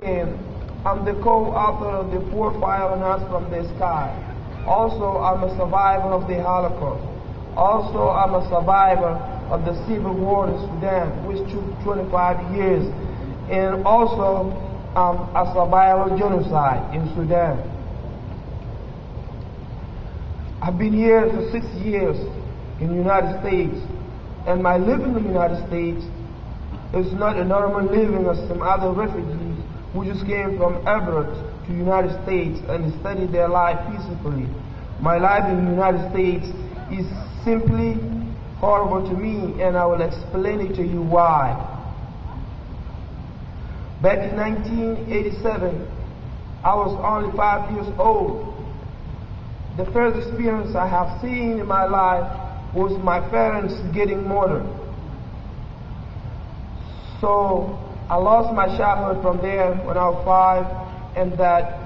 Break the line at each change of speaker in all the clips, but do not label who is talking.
name. I'm the co-author of the Pour Fire on Us from the Sky. Also, I'm a survivor of the Holocaust. Also, I'm a survivor of the civil war in Sudan, which took 25 years. And also, I'm a survivor of genocide in Sudan. I've been here for 6 years in the United States, and my living in the United States is not a normal living as some other refugees who just came from abroad to the United States and studied their life peacefully. My life in the United States is simply horrible to me, and I will explain it to you why. Back in 1987, I was only 5 years old. The first experience I have seen in my life was my parents getting murdered. So I lost my childhood from there when I was 5, and that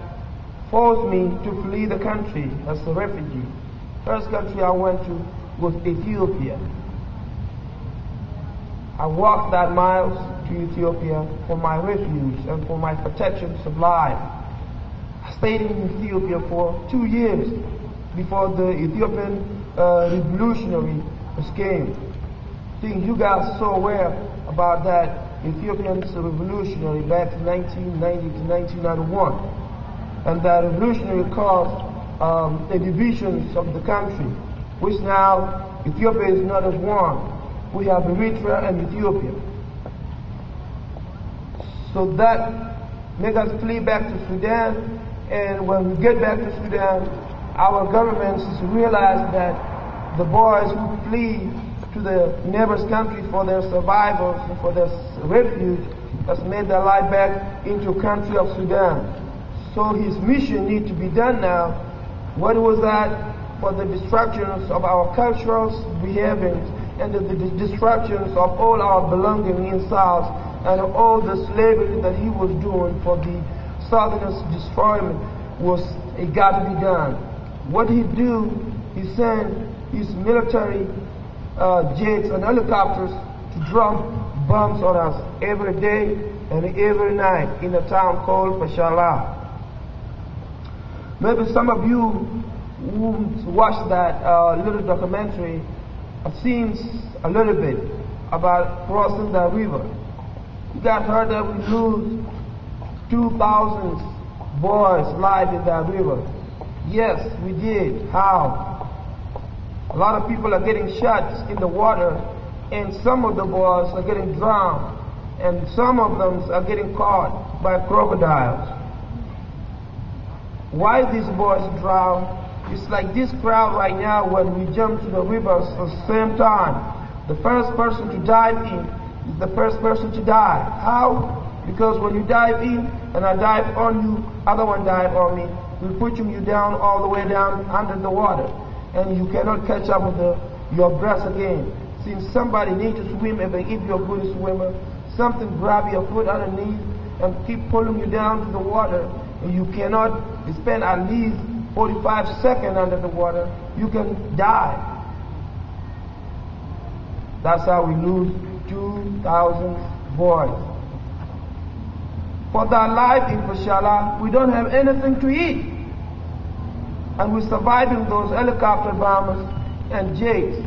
forced me to flee the country as a refugee. First country I went to was Ethiopia. I walked that miles to Ethiopia for my refuge and for my protection of life. I stayed in Ethiopia for 2 years before the Ethiopian revolutionary came. I think you guys are so aware about that Ethiopian revolutionary back in 1990 to 1991. And that revolutionary caused the divisions of the country, which now Ethiopia is not as one. We have Eritrea and Ethiopia. So that made us flee back to Sudan, and when we get back to Sudan, our governments realized that the boys who flee to the neighbors' country for their survival and for their refuge has made their life back into the country of Sudan. So his mission needs to be done now. What was that? For the destructions of our cultural behaviors and the destructions of all our belongings in South and all the slavery that he was doing for the Southerners' destroyment it got to be done. What he do, he sent his military jets and helicopters to drop bombs on us every day and every night in a town called Fashala. Maybe some of you who watched that little documentary have seen a little bit about crossing the river. You guys heard that we lose 2,000 boys' lives in that river. Yes, we did. How? A lot of people are getting shot in the water, and some of the boys are getting drowned, and some of them are getting caught by crocodiles. Why these boys drown? It's like this crowd right now when we jump to the rivers at the same time. The first person to dive in is the first person to die. How? Because when you dive in and I dive on you, other one dive on me, we're pushing you down all the way down under the water, and you cannot catch up with your breath again. Since somebody needs to swim, even if you're a good swimmer, something grab your foot underneath and keep pulling you down to the water, and you cannot spend at least 45 seconds under the water, you can die. That's how we lose 2,000 boys. For their life in Fashala, we don't have anything to eat. And we're surviving those helicopter bombers and jets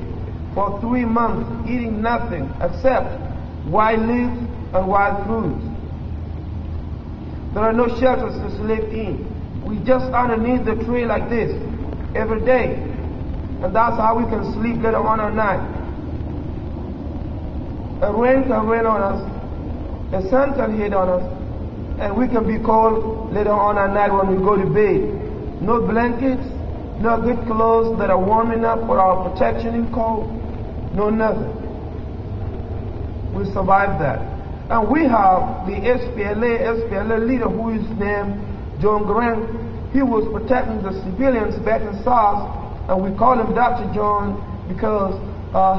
for 3 months, eating nothing except wild leaves and wild fruits. There are no shelters to sleep in. We just underneath the tree like this every day. And that's how we can sleep later on at night. A rain can rain on us, the sun can hit on us, and we can be cold later on at night when we go to bed. No blankets, no good clothes that are warm enough for our protection in cold, no nothing. We survived that. And we have the SPLA leader who is named John Grant. He was protecting the civilians back in South, and we call him Dr. John because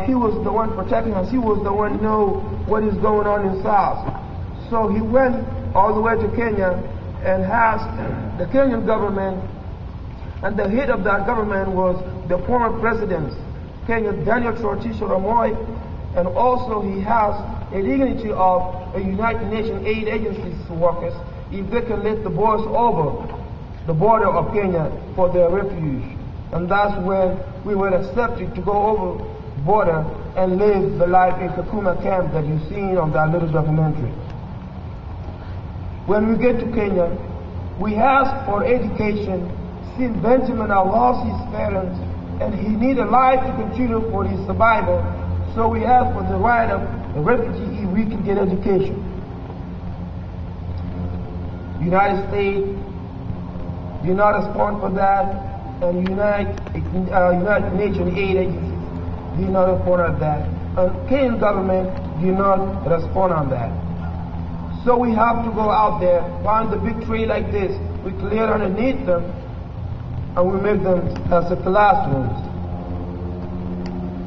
he was the one protecting us. He was the one who knew what is going on in South. So he went all the way to Kenya and asked the Kenyan government, and the head of that government was the former president, Kenya Daniel Toroitich Arap Moi, and also he has a dignity of a United Nations aid agency's workers. if they can let the boys over the border of Kenya for their refuge. And that's when we were accepted to go over the border and live the life in Kakuma camp that you've seen on that little documentary. When we get to Kenya, we ask for education since Benjamin had lost his parents and he needed life to continue for his survival. So we ask for the right of the refugee if we can get education. United States did not respond for that, and United Nations aid agencies did not respond on that, and Kenyan government did not respond on that. So we have to go out there, find the big tree like this, we clear underneath them, and we make them as a classrooms.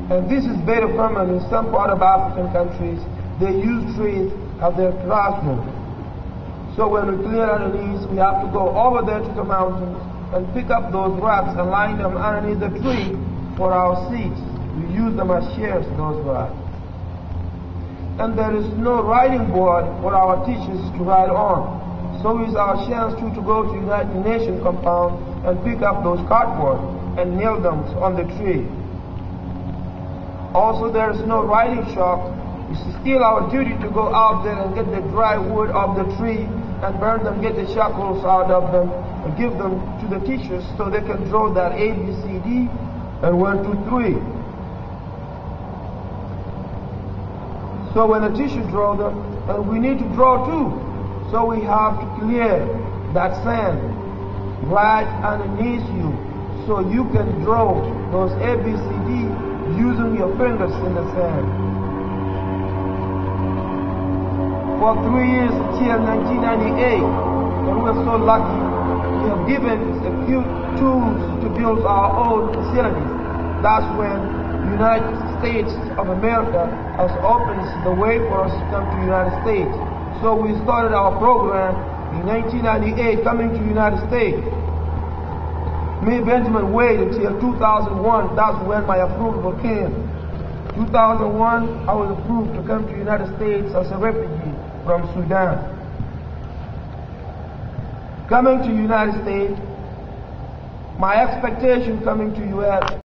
And this is very common in some part of African countries. They use trees as their classrooms. So when we clear underneath, we have to go over there to the mountains and pick up those rocks and line them underneath the tree for our seats. We use them as chairs, those rocks. And there is no writing board for our teachers to write on. So it's our chance to go to United Nations compound and pick up those cardboard and nail them on the tree. Also, there is no writing shop. It's still our duty to go out there and get the dry wood of the tree and burn them, get the shackles out of them, and give them to the teachers so they can draw that A, B, C, D, and 1, 2, 3. So when the teachers draw them, and we need to draw too. So we have to clear that sand right underneath you so you can draw those A, B, C, D using your fingers in the sand. For 3 years until 1998, and we're so lucky, we have given a few tools to build our own facilities. That's when United States of America has opened the way for us to come to the United States. So we started our program in 1998 coming to the United States. Me, Benjamin, waited until 2001. That's when my approval came. 2001, I was approved to come to the United States as a refugee from Sudan. Coming to the United States, my expectation coming to U.S.